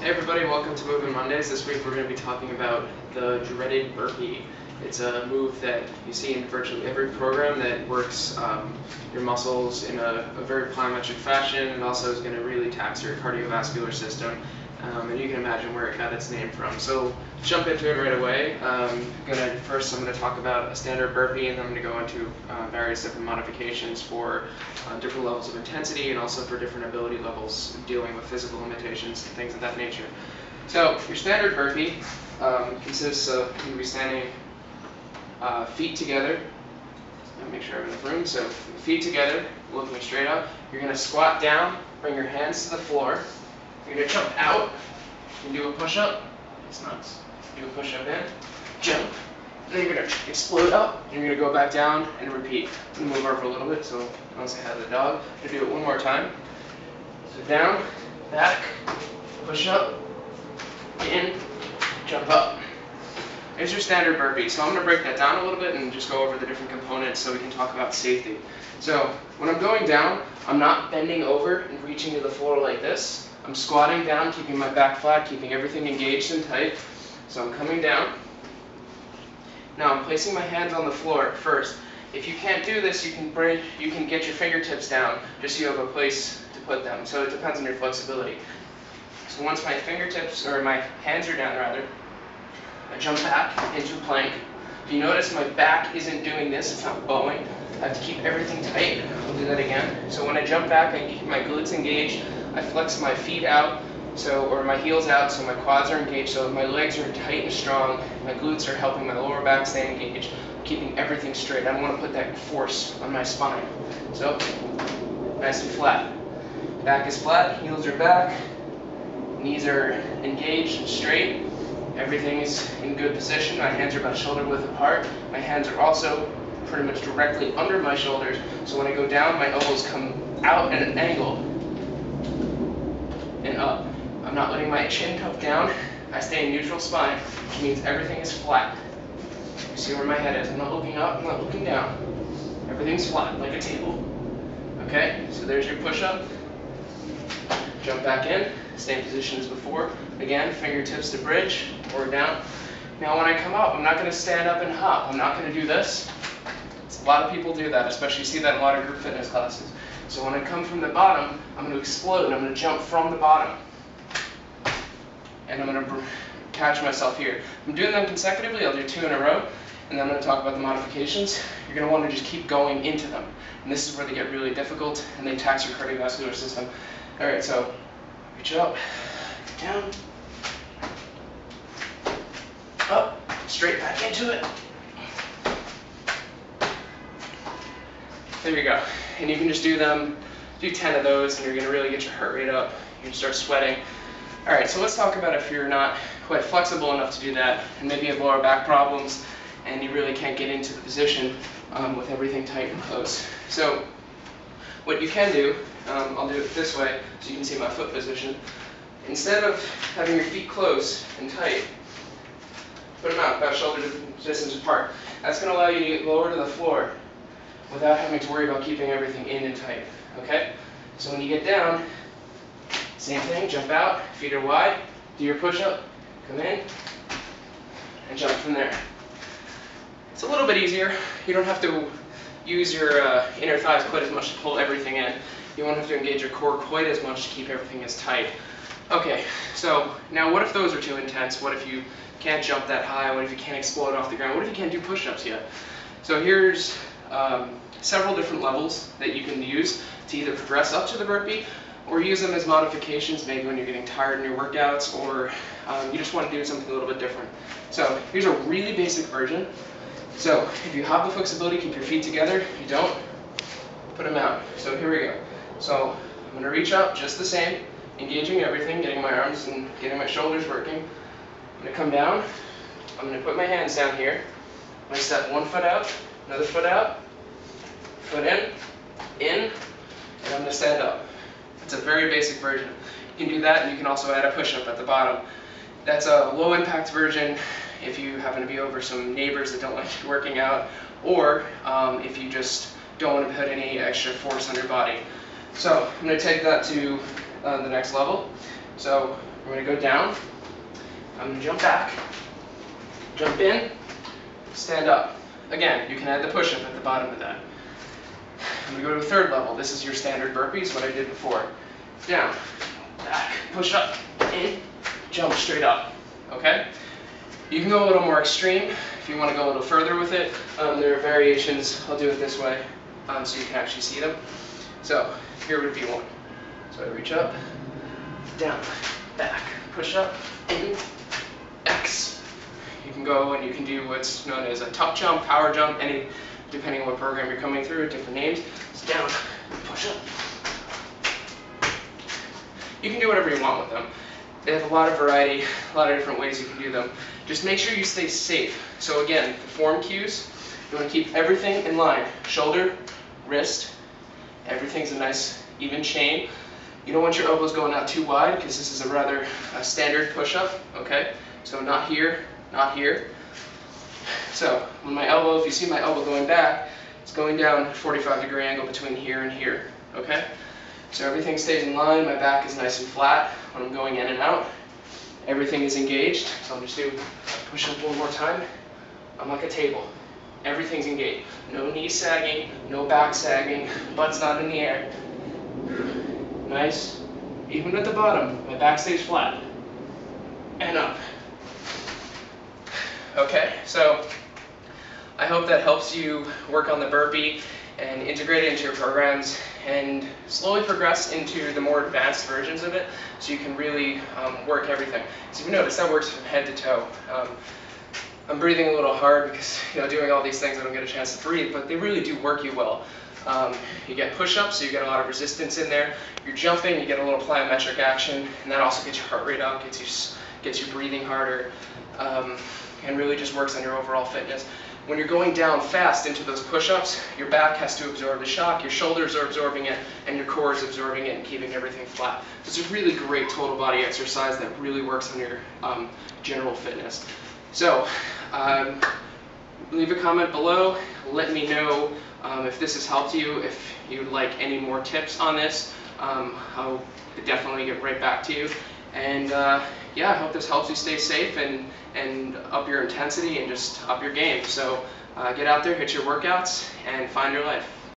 Hey everybody, welcome to Movement Mondays. This week we're going to be talking about the dreaded burpee. It's a move that you see in virtually every program that works your muscles in a very plyometric fashion, and also is going to really tax your cardiovascular system. And you can imagine where it got its name from. So jump into it right away. First I'm going to talk about a standard burpee, and then I'm going to go into various different modifications for different levels of intensity and also for different ability levels dealing with physical limitations and things of that nature. So your standard burpee consists of you be standing feet together. Let me make sure I'm in the room. So feet together, looking straight up. You're going to squat down, bring your hands to the floor. You're going to jump out and do a push-up. It's nuts. Do a push-up in, jump, and then you're going to explode up, and you're going to go back down and repeat. I'm going to move over a little bit so I don't say hi to the dog. I'm going to do it one more time. So down, back, push-up, in, jump up. Here's your standard burpee. So I'm going to break that down a little bit and just go over the different components so we can talk about safety. So when I'm going down, I'm not bending over and reaching to the floor like this. I'm squatting down, keeping my back flat, keeping everything engaged and tight. So I'm coming down. Now I'm placing my hands on the floor first. If you can't do this, you can get your fingertips down just so you have a place to put them. So it depends on your flexibility. So once my fingertips, or my hands are down rather, I jump back into plank. If you notice my back isn't doing this, it's not bowing. I have to keep everything tight. I'll do that again. So when I jump back, I keep my glutes engaged. I flex my feet out, or my heels out, so my quads are engaged, so my legs are tight and strong. My glutes are helping my lower back stay engaged, keeping everything straight. I don't want to put that force on my spine. So, nice and flat. Back is flat, heels are back, knees are engaged and straight. Everything is in good position. My hands are about shoulder width apart. My hands are also pretty much directly under my shoulders, so when I go down, my elbows come out at an angle and up. I'm not letting my chin tuck down. I stay in neutral spine, which means everything is flat. You see where my head is. I'm not looking up, I'm not looking down. Everything's flat, like a table. Okay, so there's your push-up. Jump back in, same position as before. Again, fingertips to bridge, or down. Now when I come up, I'm not going to stand up and hop. I'm not going to do this. A lot of people do that, especially you see that in a lot of group fitness classes. So when I come from the bottom, I'm going to explode, and I'm going to jump from the bottom. And I'm going to catch myself here. I'm doing them consecutively. I'll do 2 in a row, and then I'm going to talk about the modifications. You're going to want to just keep going into them. And this is where they get really difficult, and they tax your cardiovascular system. All right, so reach up, down, up, straight back into it. There you go. And you can just do 10 of those, and you're going to really get your heart rate up. You can start sweating. All right, so let's talk about if you're not quite flexible enough to do that, and maybe you have lower back problems, and you really can't get into the position with everything tight and close. So what you can do, I'll do it this way so you can see my foot position. Instead of having your feet close and tight, put them out about shoulder distance apart. That's going to allow you to get lower to the floor without having to worry about keeping everything in and tight, okay? So when you get down, same thing, jump out, feet are wide, do your push-up, come in, and jump from there. It's a little bit easier. You don't have to use your inner thighs quite as much to pull everything in. You won't have to engage your core quite as much to keep everything as tight. Okay, so now what if those are too intense? What if you can't jump that high? What if you can't explode off the ground? What if you can't do push-ups yet? So here's several different levels that you can use to either progress up to the burpee or use them as modifications, maybe when you're getting tired in your workouts, or you just want to do something a little bit different. So here's a really basic version. So if you have the flexibility, keep your feet together. If you don't, put them out. So here we go. So I'm going to reach up just the same, engaging everything, getting my arms and getting my shoulders working. I'm going to come down. I'm going to put my hands down here. I step one foot out, another foot out, foot in, and I'm going to stand up. It's a very basic version. You can do that, and you can also add a push-up at the bottom. That's a low-impact version if you happen to be over some neighbors that don't like you working out, or if you just don't want to put any extra force on your body. So I'm going to take that to the next level. So I'm going to go down, I'm going to jump back, jump in, stand up. Again, you can add the push-up at the bottom of that. I'm going to go to a third level. This is your standard burpees, what I did before. Down, back, push up, in, jump straight up. Okay? You can go a little more extreme if you want to go a little further with it. There are variations. I'll do it this way so you can actually see them. So here would be one. So I reach up, down, back, push up, in, X. You can go and you can do what's known as a tuck jump, power jump, any depending on what program you're coming through, different names. It's down, push up. You can do whatever you want with them. They have a lot of variety, a lot of different ways you can do them. Just make sure you stay safe. So again, the form cues, you want to keep everything in line. Shoulder, wrist, everything's a nice even chain. You don't want your elbows going out too wide because this is a rather standard push-up, okay? So not here, not here. So when my elbow, if you see my elbow going back, it's going down 45-degree angle between here and here, okay? So everything stays in line, my back is nice and flat when I'm going in and out. Everything is engaged, so I'll just do a push-up one more time. I'm like a table. Everything's engaged. No knees sagging, no back sagging, butt's not in the air. Nice. Even at the bottom, my back stays flat. And up. Okay, so I hope that helps you work on the burpee and integrate it into your programs and slowly progress into the more advanced versions of it so you can really work everything. So you notice that works from head to toe. I'm breathing a little hard because doing all these things I don't get a chance to breathe, but they really do work you well. You get push-ups, so you get a lot of resistance in there. You're jumping, you get a little plyometric action, and that also gets your heart rate up, gets you breathing harder, and really just works on your overall fitness. When you're going down fast into those push-ups, your back has to absorb the shock, your shoulders are absorbing it, and your core is absorbing it and keeping everything flat. So it's a really great total body exercise that really works on your general fitness. So leave a comment below, let me know if this has helped you, if you'd like any more tips on this. I'll definitely get right back to you. And yeah, I hope this helps you stay safe and up your intensity and just up your game. So get out there, hit your workouts, and find your life.